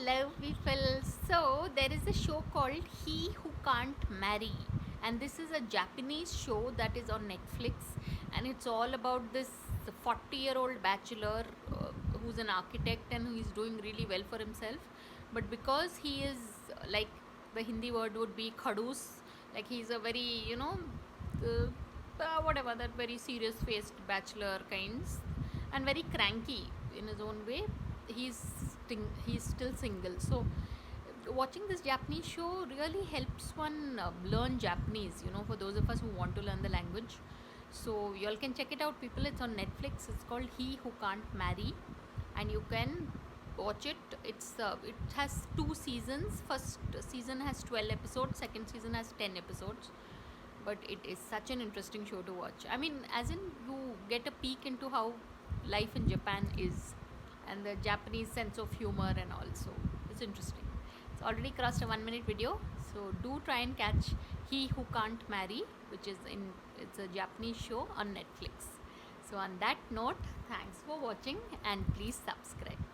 Hello, people. So, there is a show called He Who Can't Marry, and this is a Japanese show that is on Netflix, and it's all about this 40-year-old bachelor who's an architect and who is doing really well for himself. But because he is like the Hindi word would be khadus, like he's a very, whatever, that very serious faced bachelor kinds, and very cranky in his own way. He's still single, so watching this Japanese show really helps one learn Japanese, for those of us who want to learn the language. So you all can check it out, people. It's on Netflix. It's called He Who Can't Marry, and you can watch it. It has 2 seasons. First season has 12 episodes, second season has 10 episodes, but it is such an interesting show to watch. I mean, as in, you get a peek into how life in Japan is, and the Japanese sense of humor and all. So it's interesting. It's already crossed a 1 minute video, so do try and catch He Who Can't Marry, which is it's a Japanese show on Netflix. So on that note, thanks for watching and please subscribe.